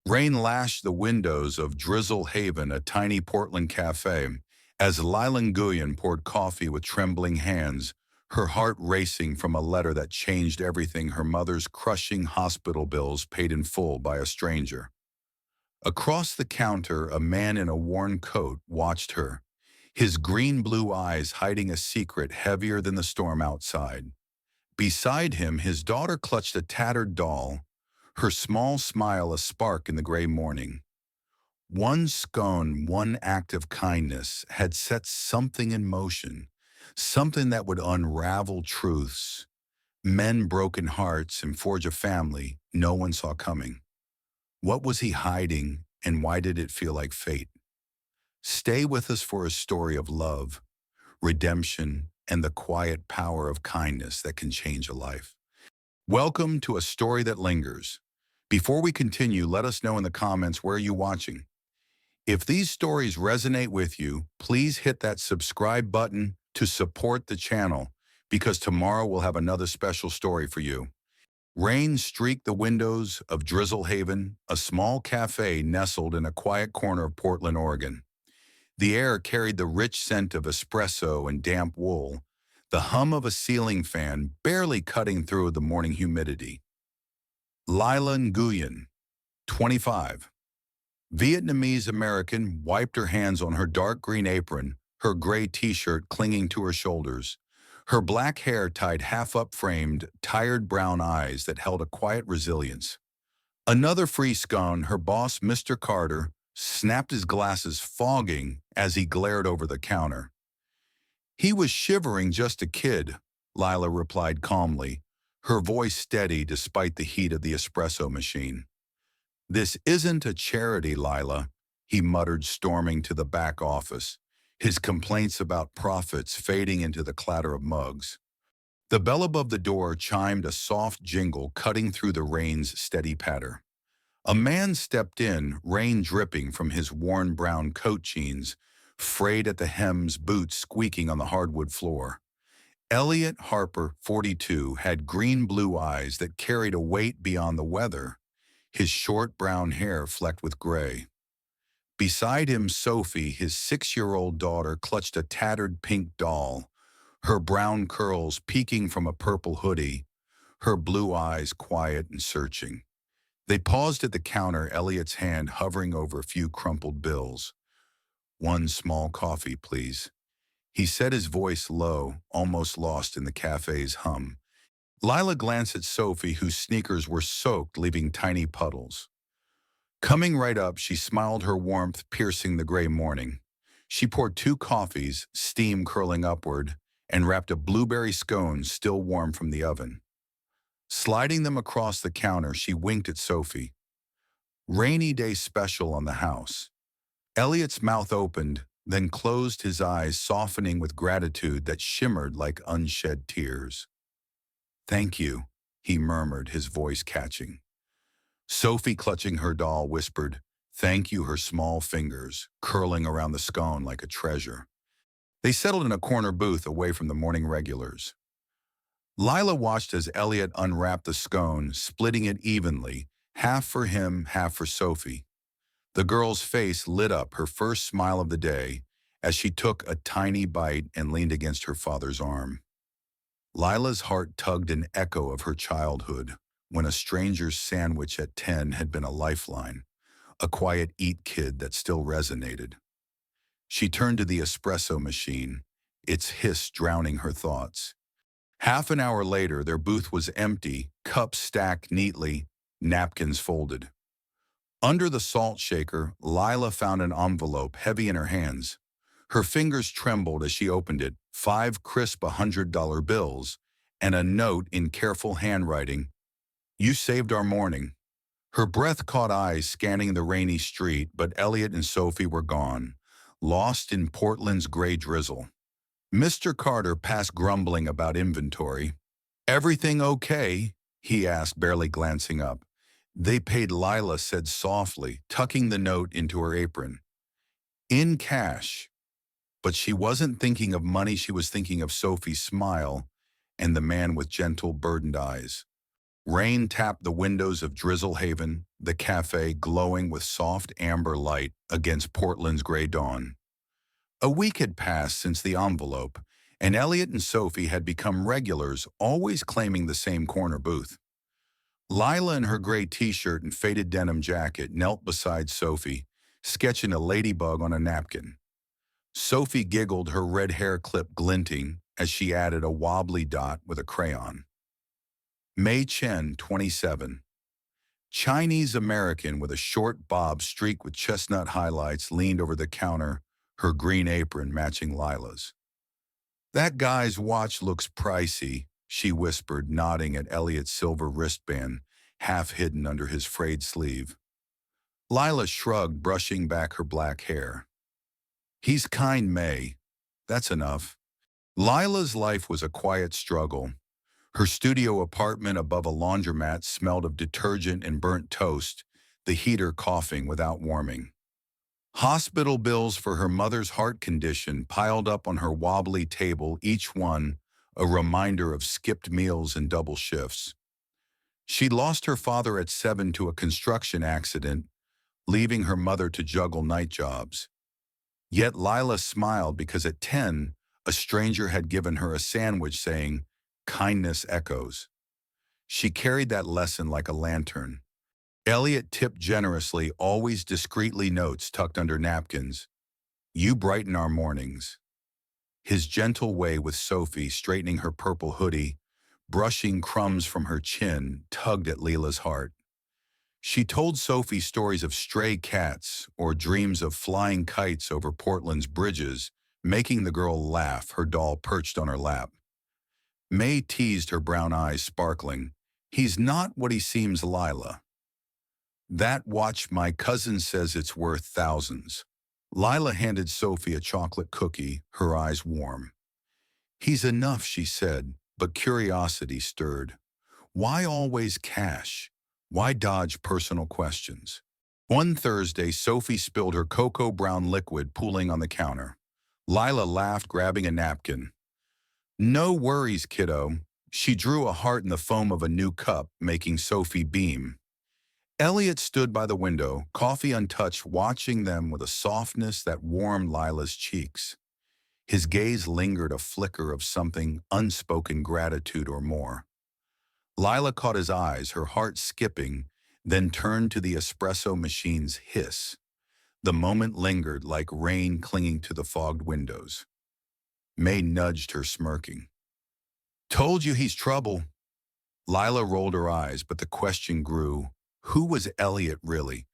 Rain lashed the windows of Drizzle Haven, a tiny Portland cafe, as Lila Nguyen poured coffee with trembling hands, her heart racing from a letter that changed everything: her mother's crushing hospital bills paid in full by a stranger. Across the counter, a man in a worn coat watched her, his green-blue eyes hiding a secret heavier than the storm outside. Beside him, his daughter clutched a tattered doll, her small smile a spark in the gray morning. One scone, one act of kindness had set something in motion, something that would unravel truths, mend broken hearts, and forge a family no one saw coming. What was he hiding, and why did it feel like fate? Stay with us for a story of love, redemption, and the quiet power of kindness that can change a life. Welcome to A Story That Lingers. Before we continue, let us know in the comments where you're watching. If these stories resonate with you, please hit that subscribe button to support the channel, because tomorrow we'll have another special story for you. Rain streaked the windows of Drizzle Haven, a small cafe nestled in a quiet corner of Portland, Oregon. The air carried the rich scent of espresso and damp wool, the hum of a ceiling fan barely cutting through the morning humidity. Lila Nguyen, 25, Vietnamese-American, wiped her hands on her dark green apron, her gray t-shirt clinging to her shoulders, her black hair tied half up, framed, tired brown eyes that held a quiet resilience. Another free scone, her boss, Mr. Carter, snapped his glasses, fogging as he glared over the counter. "He was shivering, just a kid," Lila replied calmly, her voice steady despite the heat of the espresso machine. "This isn't a charity, Lila," he muttered, storming to the back office, his complaints about profits fading into the clatter of mugs. The bell above the door chimed a soft jingle, cutting through the rain's steady patter. A man stepped in, rain dripping from his worn brown coat jeans, frayed at the hems, boots squeaking on the hardwood floor. Elliot Harper, 42, had green-blue eyes that carried a weight beyond the weather, his short brown hair flecked with gray. Beside him, Sophie, his 6-year-old daughter, clutched a tattered pink doll, her brown curls peeking from a purple hoodie, her blue eyes quiet and searching. They paused at the counter, Elliot's hand hovering over a few crumpled bills. "One small coffee, please," he said, his voice low, almost lost in the cafe's hum. Lila glanced at Sophie, whose sneakers were soaked, leaving tiny puddles. Coming right up, she smiled, her warmth piercing the gray morning. She poured 2 coffees, steam curling upward, and wrapped a blueberry scone still warm from the oven. Sliding them across the counter, she winked at Sophie. "Rainy day special on the house." Elliot's mouth opened, then closed, his eyes softening with gratitude that shimmered like unshed tears. "Thank you," he murmured, his voice catching. Sophie, clutching her doll, whispered, "Thank you," her small fingers curling around the scone like a treasure. They settled in a corner booth away from the morning regulars. Lila watched as Elliot unwrapped the scone, splitting it evenly, half for him, half for Sophie. The girl's face lit up, her first smile of the day, as she took a tiny bite and leaned against her father's arm. Lila's heart tugged, an echo of her childhood, when a stranger's sandwich at 10 had been a lifeline, a quiet eat kid that still resonated. She turned to the espresso machine, its hiss drowning her thoughts. Half an hour later, their booth was empty, cups stacked neatly, napkins folded. Under the salt shaker, Lila found an envelope heavy in her hands. Her fingers trembled as she opened it, 5 crisp $100 bills, and a note in careful handwriting. "You saved our morning." Her breath caught eyes scanning the rainy street, but Elliot and Sophie were gone, lost in Portland's gray drizzle. Mr. Carter passed, grumbling about inventory. "Everything okay?" he asked, barely glancing up. "They paid," Lila said softly, tucking the note into her apron. "In cash." But she wasn't thinking of money, she was thinking of Sophie's smile and the man with gentle, burdened eyes. Rain tapped the windows of Drizzlehaven, the cafe glowing with soft amber light against Portland's gray dawn. A week had passed since the envelope, and Elliot and Sophie had become regulars, always claiming the same corner booth. Lila in her gray t-shirt and faded denim jacket knelt beside Sophie, sketching a ladybug on a napkin. Sophie giggled, her red hair clip glinting as she added a wobbly dot with a crayon. Mei Chen, 27. Chinese-American with a short bob streaked with chestnut highlights leaned over the counter, her green apron matching Lila's. "That guy's watch looks pricey," she whispered, nodding at Elliot's silver wristband, half hidden under his frayed sleeve. Lila shrugged, brushing back her black hair. "He's kind, May. That's enough." Lila's life was a quiet struggle. Her studio apartment above a laundromat smelled of detergent and burnt toast, the heater coughing without warming. Hospital bills for her mother's heart condition piled up on her wobbly table, each one a reminder of skipped meals and double shifts. She lost her father at 7 to a construction accident, leaving her mother to juggle night jobs. Yet Lila smiled because at 10, a stranger had given her a sandwich saying, "Kindness echoes." She carried that lesson like a lantern. Elliot tipped generously, always discreetly, notes tucked under napkins. "You brighten our mornings." His gentle way with Sophie, straightening her purple hoodie, brushing crumbs from her chin, tugged at Leela's heart. She told Sophie stories of stray cats or dreams of flying kites over Portland's bridges, making the girl laugh, her doll perched on her lap. May teased, her brown eyes sparkling. "He's not what he seems, Lila." "That watch, my cousin says it's worth thousands." Lila handed Sophie a chocolate cookie, her eyes warm. "He's enough," she said, but curiosity stirred. Why always cash? Why dodge personal questions? One Thursday, Sophie spilled her cocoa brown liquid pooling on the counter. Lila laughed, grabbing a napkin. "No worries, kiddo." She drew a heart in the foam of a new cup, making Sophie beam. Elliot stood by the window, coffee untouched, watching them with a softness that warmed Lila's cheeks. His gaze lingered, a flicker of something, unspoken gratitude or more. Lila caught his eyes, her heart skipping, then turned to the espresso machine's hiss. The moment lingered like rain clinging to the fogged windows. May nudged her, smirking. "Told you he's trouble." Lila rolled her eyes, but the question grew. Who was Elliot really?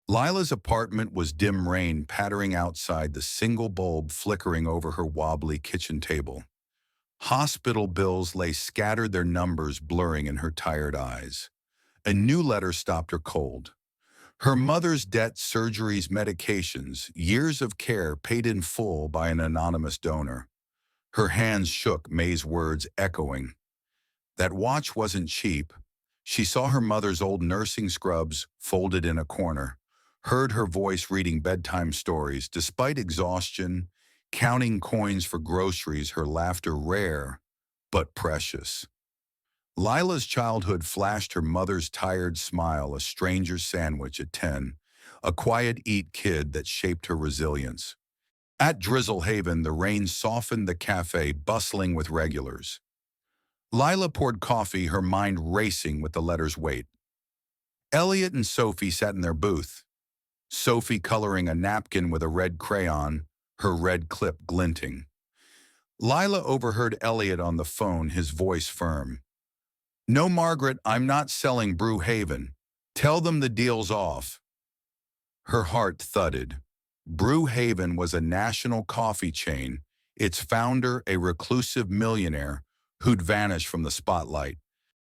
Lila's apartment was dim, rain pattering outside, the single bulb flickering over her wobbly kitchen table. Hospital bills lay scattered, their numbers blurring in her tired eyes. A new letter stopped her cold. Her mother's debt, surgeries, medications, years of care paid in full by an anonymous donor. Her hands shook, May's words echoing. That watch wasn't cheap. She saw her mother's old nursing scrubs folded in a corner, heard her voice reading bedtime stories, despite exhaustion, counting coins for groceries, her laughter rare but precious. Lila's childhood flashed, her mother's tired smile, a stranger's sandwich at 10, a quiet eat kid that shaped her resilience. At Drizzlehaven, the rain softened the cafe, bustling with regulars. Lila poured coffee, her mind racing with the letter's weight. Elliot and Sophie sat in their booth, Sophie coloring a napkin with a red crayon, her red clip glinting. Lila overheard Elliot on the phone, his voice firm. "No, Margaret, I'm not selling Brew Haven. Tell them the deal's off." Her heart thudded. Brew Haven was a national coffee chain, its founder a reclusive millionaire who'd vanished from the spotlight.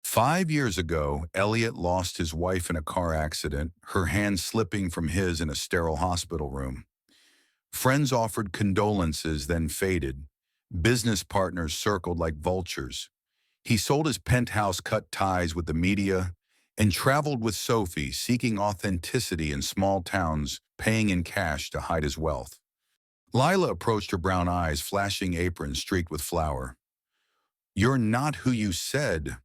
5 years ago, Elliot lost his wife in a car accident, her hand slipping from his in a sterile hospital room. Friends offered condolences, then faded. Business partners circled like vultures. He sold his penthouse, cut ties with the media, and traveled with Sophie, seeking authenticity in small towns, paying in cash to hide his wealth. Lila approached, her brown eyes flashing, apron streaked with flour. "You're not who you said."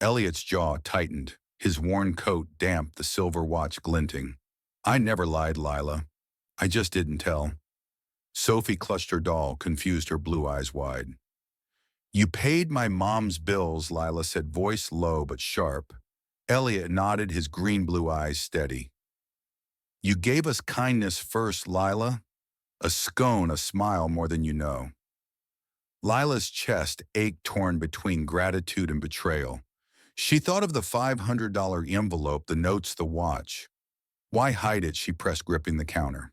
Elliot's jaw tightened, his worn coat damp, the silver watch glinting. I never lied, Lila. I just didn't tell. Sophie clutched her doll, confused, her blue eyes wide. You paid my mom's bills, Lila said, voice low but sharp. Elliot nodded, his green-blue eyes steady. You gave us kindness first, Lila. A scone, a smile more than you know. Lila's chest ached, torn between gratitude and betrayal. She thought of the $500 envelope, the notes, the watch. Why hide it? She pressed, gripping the counter.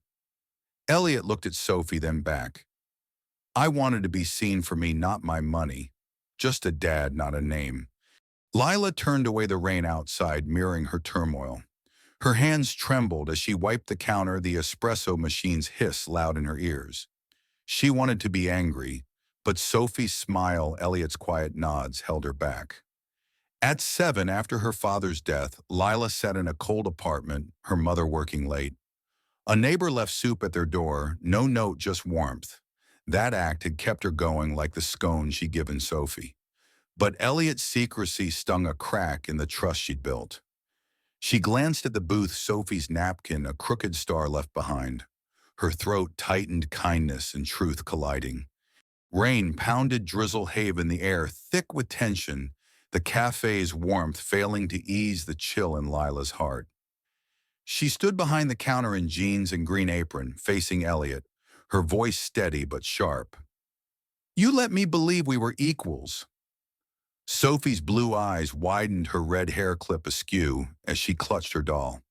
Elliot looked at Sophie, then back. I wanted to be seen for me, not my money. Just a dad, not a name. Lila turned away, the rain outside mirroring her turmoil. Her hands trembled as she wiped the counter, the espresso machine's hiss loud in her ears. She wanted to be angry, but Sophie's smile, Elliot's quiet nods held her back. At 7, after her father's death, Lila sat in a cold apartment, her mother working late. A neighbor left soup at their door, no note, just warmth. That act had kept her going like the scone she'd given Sophie. But Elliot's secrecy stung a crack in the trust she'd built. She glanced at the booth, Sophie's napkin, a crooked star left behind. Her throat tightened, kindness and truth colliding. Rain pounded, drizzle haven, the air thick with tension, the cafe's warmth failing to ease the chill in Lila's heart. She stood behind the counter in jeans and green apron, facing Elliot, her voice steady but sharp. You let me believe we were equals. Sophie's blue eyes widened, her red hair clip askew as she clutched her doll.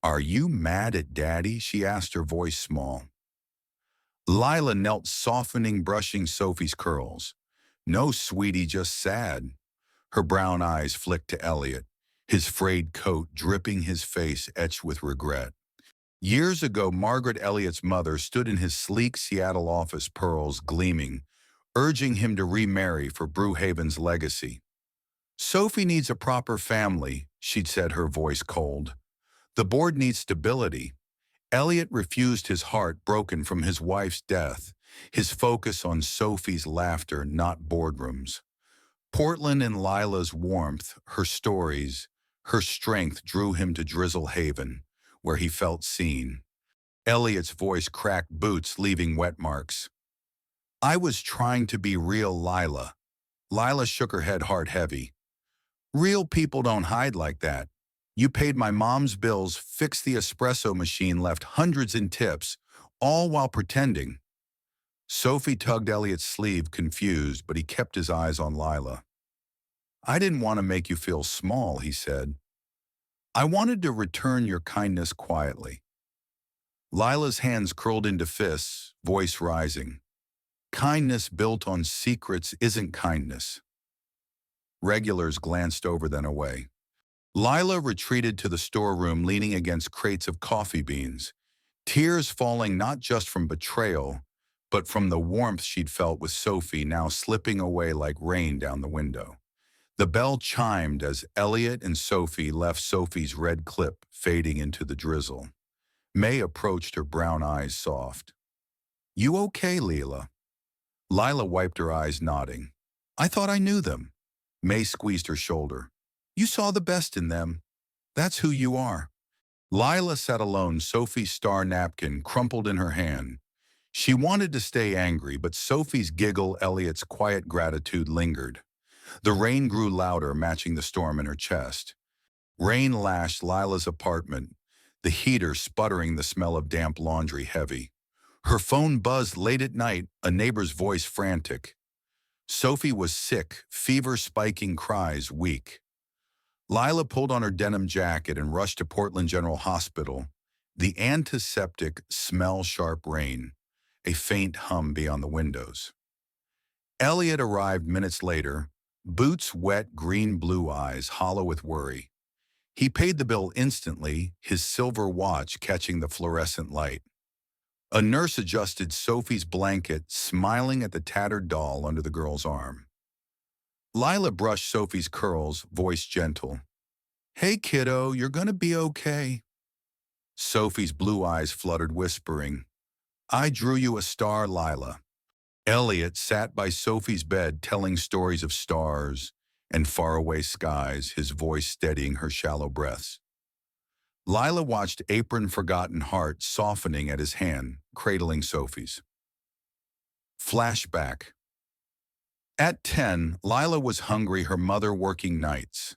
Are you mad at Daddy? She asked, her voice small. Lila knelt, softening, brushing Sophie's curls. No, sweetie, just sad. Her brown eyes flicked to Elliot, his frayed coat dripping, his face etched with regret. Years ago, Margaret, Elliot's mother, stood in his sleek Seattle office, pearls gleaming, urging him to remarry for Brewhaven's legacy. Sophie needs a proper family, she'd said, her voice cold. The board needs stability. Elliot refused, his heart broken from his wife's death, his focus on Sophie's laughter, not boardrooms. Portland and Lila's warmth, her stories, her strength drew him to Drizzle Haven, where he felt seen. Elliot's voice cracked, boots leaving wet marks. I was trying to be real, Lila. Lila shook her head, heart heavy. Real people don't hide like that. You paid my mom's bills, fixed the espresso machine, left hundreds in tips, all while pretending. Sophie tugged Elliot's sleeve, confused, but he kept his eyes on Lila. I didn't want to make you feel small, he said. I wanted to return your kindness quietly. Lila's hands curled into fists, voice rising. Kindness built on secrets isn't kindness. Regulars glanced over, then away. Lila retreated to the storeroom, leaning against crates of coffee beans, tears falling not just from betrayal, but from the warmth she'd felt with Sophie, now slipping away like rain down the window. The bell chimed as Elliot and Sophie left, Sophie's red clip fading into the drizzle. May approached, her brown eyes soft. You okay, Lila? Lila wiped her eyes, nodding. I thought I knew them. May squeezed her shoulder. You saw the best in them. That's who you are. Lila sat alone, Sophie's star napkin crumpled in her hand. She wanted to stay angry, but Sophie's giggle, Elliot's quiet gratitude lingered. The rain grew louder, matching the storm in her chest. Rain lashed Lila's apartment, the heater sputtering, the smell of damp laundry heavy. Her phone buzzed late at night, a neighbor's voice frantic. Sophie was sick, fever spiking, cries weak. Lila pulled on her denim jacket and rushed to Portland General Hospital. The antiseptic smell, sharp rain, a faint hum beyond the windows. Elliot arrived minutes later, boots wet, green-blue eyes hollow with worry. He paid the bill instantly, his silver watch catching the fluorescent light. A nurse adjusted Sophie's blanket, smiling at the tattered doll under the girl's arm. Lila brushed Sophie's curls, voice gentle. Hey, kiddo, you're gonna be okay. Sophie's blue eyes fluttered, whispering, I drew you a star, Lila. Elliot sat by Sophie's bed, telling stories of stars, and faraway skies, his voice steadying her shallow breaths. Lila watched apron-forgotten heart softening at his hand, cradling Sophie's. Flashback. At 10, Lila was hungry, her mother working nights.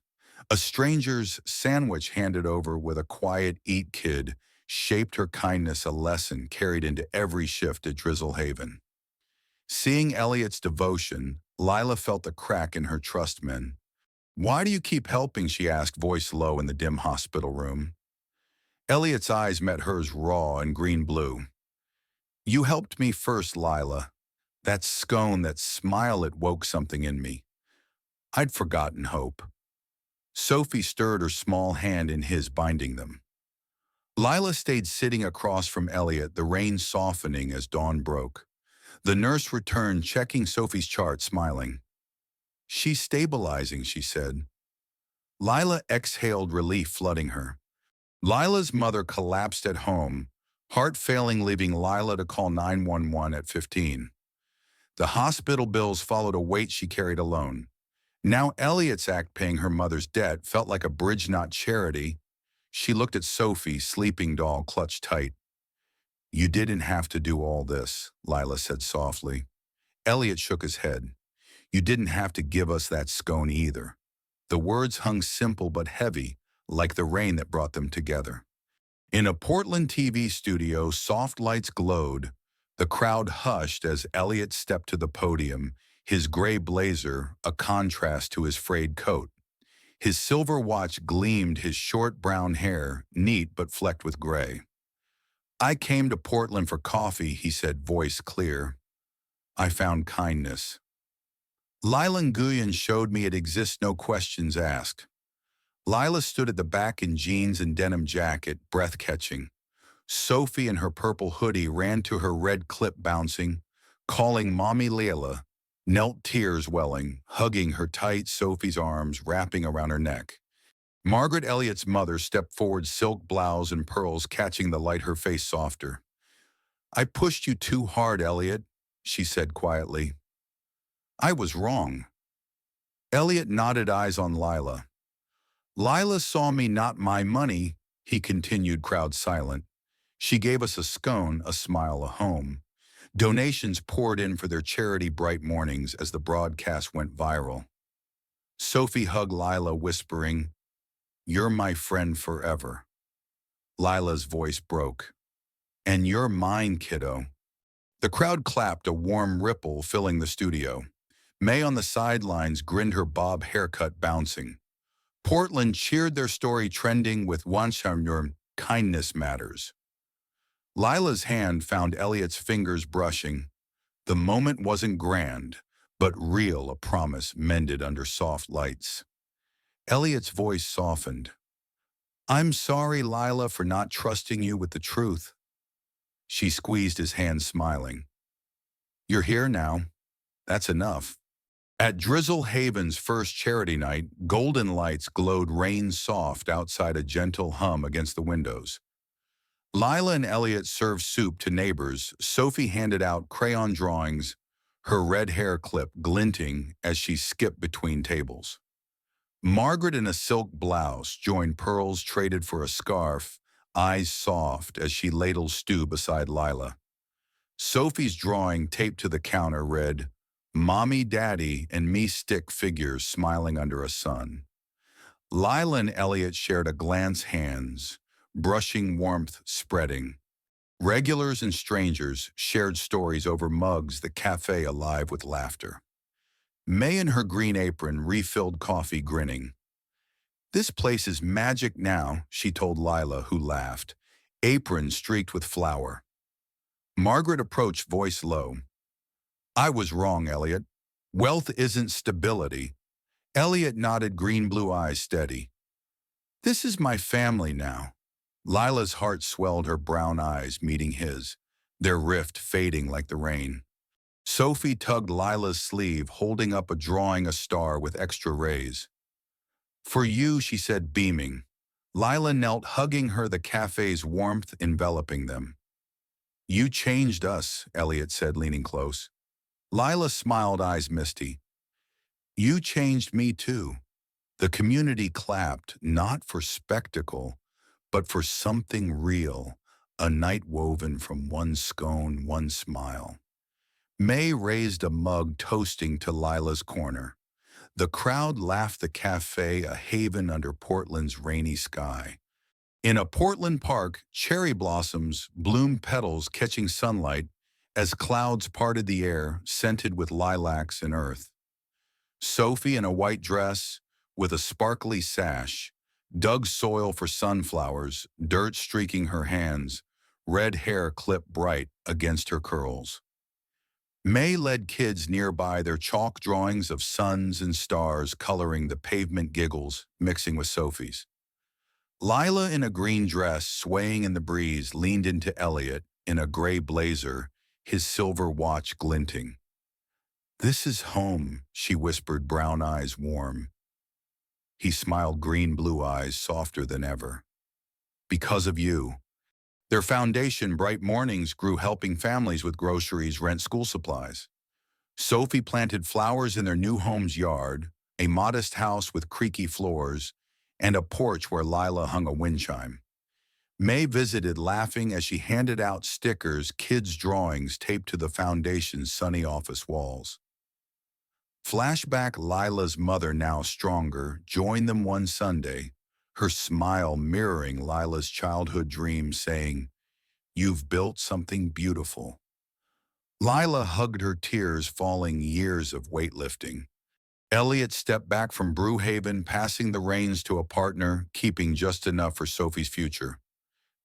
A stranger's sandwich handed over with a quiet "eat kid" shaped her kindness, a lesson carried into every shift at Drizzle Haven. Seeing Elliot's devotion, Lila felt a crack in her trust men. "Why do you keep helping?" she asked, voice low in the dim hospital room. Elliot's eyes met hers, raw and green-blue. "You helped me first, Lila. That Scone, that smile, it woke something in me. I'd forgotten hope." Sophie stirred her small hand in his, binding them. Lila stayed sitting across from Elliot, the rain softening as dawn broke. The nurse returned, checking Sophie's chart, smiling. "She's stabilizing," she said. Lila exhaled, relief flooding her. Lila's mother collapsed at home, heart failing, leaving Lila to call 911 at 15. The hospital bills followed, a weight she carried alone. Now Elliot's act, paying her mother's debt, felt like a bridge, not charity. She looked at Sophie, sleeping doll clutched tight. "You didn't have to do all this," Lila said softly. Elliot shook his head. "You didn't have to give us that Scone either." The words hung simple but heavy, like the rain that brought them together. In a Portland TV studio, soft lights glowed. The crowd hushed as Elliot stepped to the podium, his gray blazer a contrast to his frayed coat. His silver watch gleamed, his short brown hair neat but flecked with gray. "I came to Portland for coffee," he said, voice clear. "I found kindness. Lila Nguyen showed me it exists, no questions asked." Lila stood at the back in jeans and denim jacket, breath-catching. Sophie, in her purple hoodie, ran to her, red clip bouncing, calling Mommy Layla, knelt, tears welling, hugging her tight, Sophie's arms wrapping around her neck. Margaret, Elliot's mother, stepped forward, silk blouse and pearls catching the light, her face softer. "I pushed you too hard, Elliot," she said quietly. "I was wrong." Elliot nodded, eyes on Lila. "Lila saw me, not my money," he continued, crowd silent. "She gave us a Scone, a smile, a home." Donations poured in for their charity bright mornings as the broadcast went viral. Sophie hugged Lila, whispering, "You're my friend forever." Lila's voice broke. "And you're mine, kiddo." The crowd clapped, a warm ripple filling the studio. May on the sidelines grinned, her bob haircut bouncing. Portland cheered, their story trending with "Wanshamur, kindness matters." Lila's hand found Elliot's fingers, brushing. The moment wasn't grand, but real, a promise mended under soft lights. Elliot's voice softened. "I'm sorry, Lila, for not trusting you with the truth." She squeezed his hand, smiling. "You're here now. That's enough." At Drizzle Haven's first charity night, golden lights glowed rain soft outside, a gentle hum against the windows. Lila and Elliot served soup to neighbors. Sophie handed out crayon drawings, her red hair clip glinting as she skipped between tables. Margaret, in a silk blouse, joined, pearls traded for a scarf, eyes soft as she ladled stew beside Lila. Sophie's drawing, taped to the counter, read, "Mommy, Daddy, and me," stick figures smiling under a sun. Lila and Elliot shared a glance, hands, brushing, warmth spreading. Regulars and strangers shared stories over mugs, the cafe alive with laughter. May, in her green apron, refilled coffee, grinning. "This place is magic now," she told Lila, who laughed, apron streaked with flour. Margaret approached, voice low. "I was wrong, Elliot. Wealth isn't stability." Elliot nodded, green-blue eyes steady. "This is my family now." Lila's heart swelled, her brown eyes meeting his, their rift fading like the rain. Sophie tugged Lila's sleeve, holding up a drawing, a star with extra rays. "For you," she said, beaming. Lila knelt, hugging her, the cafe's warmth enveloping them. "You changed us," Elliot said, leaning close. Lila smiled, eyes misty. You changed me too. The community clapped, not for spectacle, but for something real, a night woven from one scone, one smile. May raised a mug toasting to Lila's corner. The crowd laughed the cafe a haven under Portland's rainy sky. In a Portland park, cherry blossoms bloomed petals catching sunlight as clouds parted the air, scented with lilacs and earth. Sophie in a white dress with a sparkly sash dug soil for sunflowers, dirt streaking her hands, red hair clipped bright against her curls. May led kids nearby their chalk drawings of suns and stars coloring the pavement giggles, mixing with Sophie's. Lila in a green dress, swaying in the breeze, leaned into Elliot in a gray blazer, his silver watch glinting. "This is home," she whispered, brown eyes warm. He smiled, green-blue eyes softer than ever. "Because of you." Their foundation, Bright Mornings, grew helping families with groceries, rent, school supplies. Sophie planted flowers in their new home's yard, a modest house with creaky floors, and a porch where Lila hung a wind chime. May visited, laughing as she handed out stickers, kids' drawings taped to the foundation's sunny office walls. Flashback: Lila's mother, now stronger, joined them one Sunday, her smile mirroring Lila's childhood dreams, saying, "You've built something beautiful." Lila hugged her, tears falling, years of weightlifting. Elliot stepped back from Brewhaven, passing the reins to a partner, keeping just enough for Sophie's future.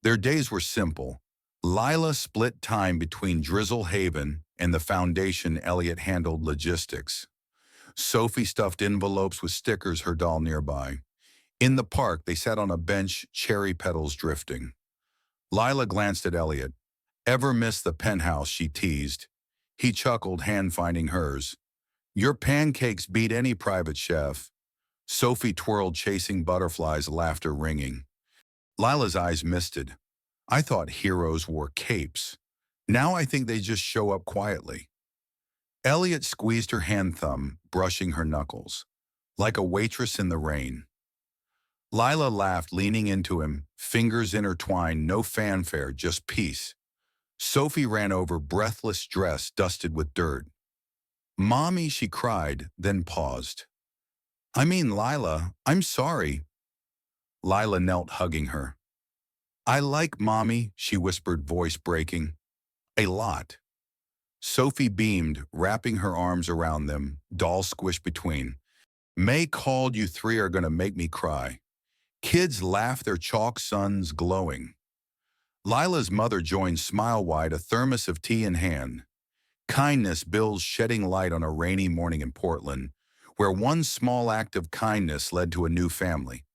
Their days were simple. Lila split time between Drizzle Haven and the foundation. Elliot handled logistics. Sophie stuffed envelopes with stickers, her doll nearby. In the park, they sat on a bench, cherry petals drifting. Lila glanced at Elliot. "Ever miss the penthouse?" she teased. He chuckled, hand finding hers. "Your pancakes beat any private chef." Sophie twirled, chasing butterflies, laughter ringing. Lila's eyes misted. "I thought heroes wore capes. Now I think they just show up quietly." Elliot squeezed her hand thumb, brushing her knuckles. "Like a waitress in the rain." Lila laughed, leaning into him, fingers intertwined, no fanfare, just peace. Sophie ran over, breathless, dress dusted with dirt. "Mommy," she cried, then paused. "I mean, Lila, I'm sorry." Lila knelt, hugging her. "I like Mommy," she whispered, voice breaking. "A lot." Sophie beamed, wrapping her arms around them, doll squished between. "May called, you three are gonna make me cry." Kids laughed, their chalk suns glowing. Lila's mother joined, smile wide, a thermos of tea in hand. Kindness bills shedding light on a rainy morning in Portland, where one small act of kindness led to a new family.